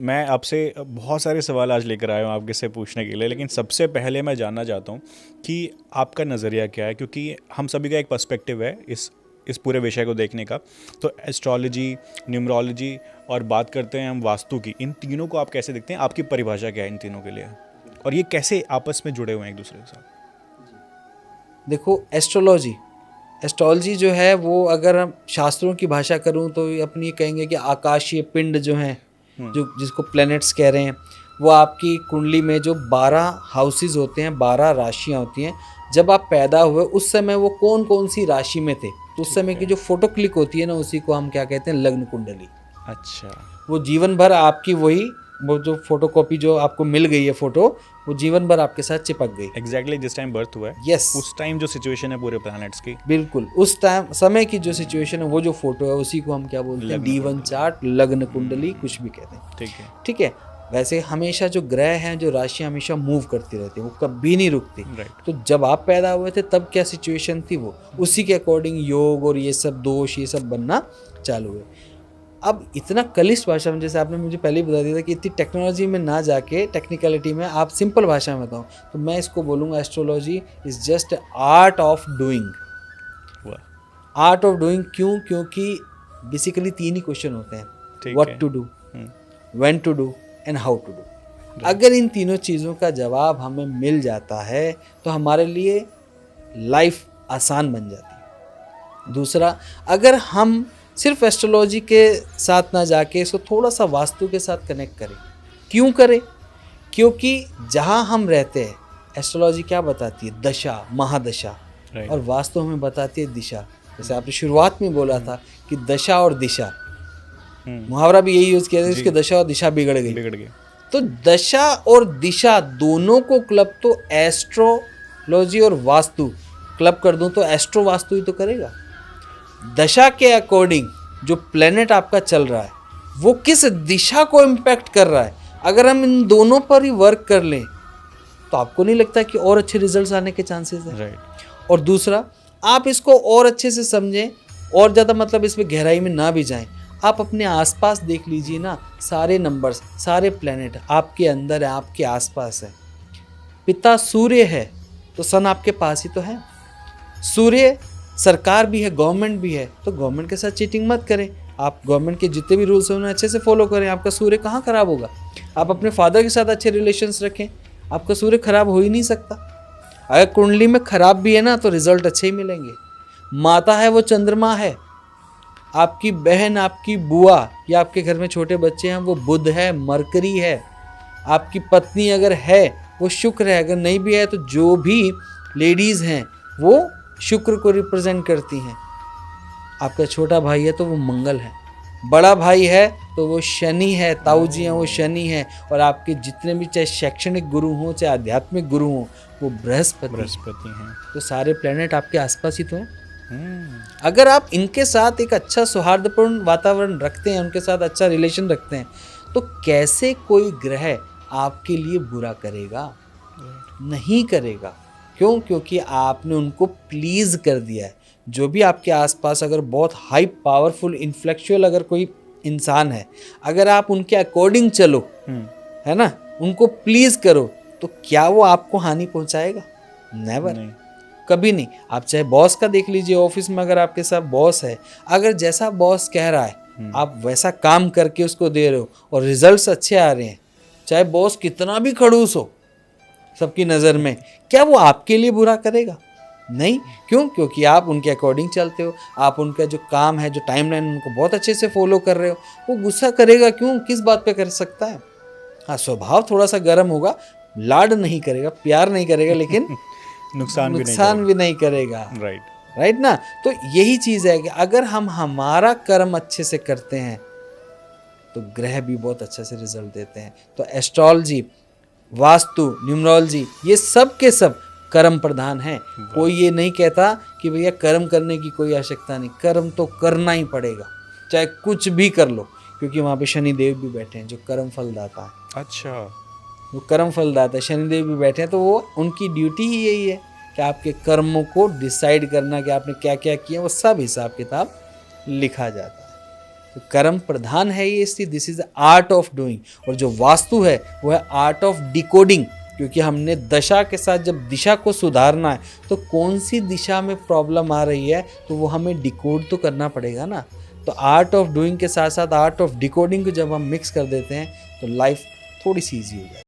मैं आपसे बहुत सारे सवाल आज लेकर आया हूँ आपके से पूछने के लिए, लेकिन सबसे पहले मैं जानना चाहता हूँ कि आपका नज़रिया क्या है, क्योंकि हम सभी का एक पर्सपेक्टिव है इस पूरे विषय को देखने का। तो एस्ट्रोलॉजी, न्यूमरोलॉजी और बात करते हैं हम वास्तु की, इन तीनों को आप कैसे देखते हैं? आपकी परिभाषा क्या है इन तीनों के लिए, और ये कैसे आपस में जुड़े हुए हैं एक दूसरे के साथ? देखो, एस्ट्रोलॉजी एस्ट्रोलॉजी जो है वो, अगर हम शास्त्रों की भाषा करूं तो ये अपनी कहेंगे कि आकाशीय पिंड जो हैं, जो जिसको प्लैनेट्स कह रहे हैं, वो आपकी कुंडली में जो 12 हाउसेस होते हैं, 12 राशियां होती हैं। जब आप पैदा हुए उस समय वो कौन कौन सी राशि में थे, तो उस समय की जो फोटो क्लिक होती है ना, उसी को हम क्या कहते हैं, लग्न कुंडली। अच्छा। वो जीवन भर आपकी वही, वो जो फोटोकॉपी जो आपको मिल गई है फोटो, वो जीवन भर आपके साथ चिपक गई। एग्जैक्टली जिस टाइम बर्थ हुआ है, यस, उस टाइम जो सिचुएशन है पूरे प्लैनेट्स की, बिल्कुल उस टाइम समय की जो सिचुएशन है, वो जो फोटो है, उसी को हम क्या बोलते हैं, D1 चार्ट, लग्न कुंडली, कुछ भी कहते हैं। ठीक है। ठीक है। वैसे हमेशा जो ग्रह हैं, जो राशियां हमेशा मूव करती रहती है, वो कभी नहीं रुकती। राइट। तो जब आप पैदा हुए थे तब क्या सिचुएशन थी, वो उसी के अकॉर्डिंग योग और ये सब दोष ये सब बनना चालू हुए। अब इतना कलिष्ठ भाषा में, जैसे आपने मुझे पहले ही बता दिया था कि इतनी टेक्नोलॉजी में ना जाके टेक्निकलिटी में आप सिंपल भाषा में बताऊँ, तो मैं इसको बोलूँगा astrology is just art of doing. Art of doing क्यों? क्योंकि बेसिकली 3 ही क्वेश्चन होते हैं, what to do, when to do and how to do. अगर इन तीनों चीज़ों का जवाब हमें मिल जाता है तो हमारे लिए लाइफ आसान बन जाती है। दूसरा, अगर हम सिर्फ एस्ट्रोलॉजी के साथ ना जाके इसको थोड़ा सा वास्तु के साथ कनेक्ट करें। क्यों करें? क्योंकि जहाँ हम रहते हैं, एस्ट्रोलॉजी क्या बताती है, दशा, महादशा, और वास्तु हमें बताती है दिशा। जैसे आपने शुरुआत में बोला था कि दशा और दिशा, मुहावरा भी यही यूज किया था, उसकी दशा और दिशा बिगड़ गई। तो दशा और दिशा दोनों को क्लब तो एस्ट्रोलॉजी और वास्तु क्लब कर दूं तो एस्ट्रो वास्तु ही तो करेगा। दशा के अकॉर्डिंग जो प्लेनेट आपका चल रहा है वो किस दिशा को इम्पैक्ट कर रहा है, अगर हम इन दोनों पर ही वर्क कर लें तो आपको नहीं लगता कि और अच्छे रिजल्ट्स आने के चांसेस हैं। राइट। और दूसरा, आप इसको और अच्छे से समझें, और ज़्यादा मतलब इसमें गहराई में ना भी जाएं, आप अपने आसपास देख लीजिए ना, सारे नंबर्स, सारे प्लेनेट आपके अंदर है, आपके आसपास है। पिता सूर्य है तो सन आपके पास ही तो है। सूर्य सरकार भी है, गवर्नमेंट भी है, तो गवर्नमेंट के साथ चीटिंग मत करें। आप गवर्नमेंट के जितने भी रूल्स हैं उन्हें अच्छे से फॉलो करें, आपका सूर्य कहाँ खराब होगा। आप अपने फादर के साथ अच्छे रिलेशंस रखें, आपका सूर्य खराब हो ही नहीं सकता। अगर कुंडली में खराब भी है ना तो रिजल्ट अच्छे ही मिलेंगे। माता है वो चंद्रमा है, आपकी बहन, आपकी बुआ, या आपके घर में छोटे बच्चे हैं वो बुध है, मरकरी है। आपकी पत्नी अगर है वो शुक्र है, अगर नहीं भी है तो जो भी लेडीज़ हैं वो शुक्र को रिप्रेजेंट करती हैं। आपका छोटा भाई है तो वो मंगल है, बड़ा भाई है तो वो शनि है, ताऊ जी हैं वो शनि है, और आपके जितने भी चाहे शैक्षणिक गुरु हों चाहे आध्यात्मिक गुरु हों वो बृहस्पति हैं। तो सारे प्लेनेट आपके आसपास ही तो हैं। अगर आप इनके साथ एक अच्छा सौहार्दपूर्ण वातावरण रखते हैं, उनके साथ अच्छा रिलेशन रखते हैं, तो कैसे कोई ग्रह आपके लिए बुरा करेगा? नहीं करेगा। क्यों? क्योंकि आपने उनको प्लीज़ कर दिया है। जो भी आपके आसपास अगर बहुत हाई पावरफुल इंटेलेक्चुअल अगर कोई इंसान है, अगर आप उनके अकॉर्डिंग चलो, है ना, उनको प्लीज़ करो, तो क्या वो आपको हानि पहुंचाएगा? नेवर, कभी नहीं। आप चाहे बॉस का देख लीजिए, ऑफिस में अगर आपके साथ बॉस है, अगर जैसा बॉस कह रहा है आप वैसा काम करके उसको दे रहे हो और रिजल्ट्स अच्छे आ रहे हैं, चाहे बॉस कितना भी खड़ूस हो सबकी नज़र में, क्या वो आपके लिए बुरा करेगा? नहीं। क्यों? क्योंकि आप उनके अकॉर्डिंग चलते हो, आप उनका जो काम है, जो टाइमलाइन, उनको बहुत अच्छे से फॉलो कर रहे हो। वो गुस्सा करेगा क्यों? किस बात पे कर सकता है? हाँ, स्वभाव थोड़ा सा गर्म होगा, लाड नहीं करेगा, प्यार नहीं करेगा, लेकिन नुकसान भी नहीं करेगा। राइट ना। तो यही चीज़ है कि अगर हम हमारा कर्म अच्छे से करते हैं तो ग्रह भी बहुत अच्छे से रिजल्ट देते हैं। तो एस्ट्रोलॉजी, वास्तु, न्यूमरोलॉजी, ये सब के सब कर्म प्रधान है। कोई ये नहीं कहता कि भैया कर्म करने की कोई आवश्यकता नहीं, कर्म तो करना ही पड़ेगा, चाहे कुछ भी कर लो, क्योंकि वहाँ पे शनिदेव भी बैठे हैं जो कर्म फल दाता है। अच्छा, वो कर्म फल दाता है, शनिदेव भी बैठे हैं, तो वो उनकी ड्यूटी ही यही है कि आपके कर्मों को डिसाइड करना कि आपने क्या क्या किया, वो सब हिसाब किताब लिखा जाता है। तो कर्म प्रधान है ये स्थिति, this is art of doing. और जो वास्तु है वो है आर्ट ऑफ डिकोडिंग, क्योंकि हमने दशा के साथ जब दिशा को सुधारना है तो कौन सी दिशा में प्रॉब्लम आ रही है तो वो हमें डिकोड तो करना पड़ेगा ना। तो आर्ट ऑफ डूइंग के साथ साथ आर्ट ऑफ डिकोडिंग को जब हम मिक्स कर देते हैं तो लाइफ थोड़ी सी ईजी हो जाती है।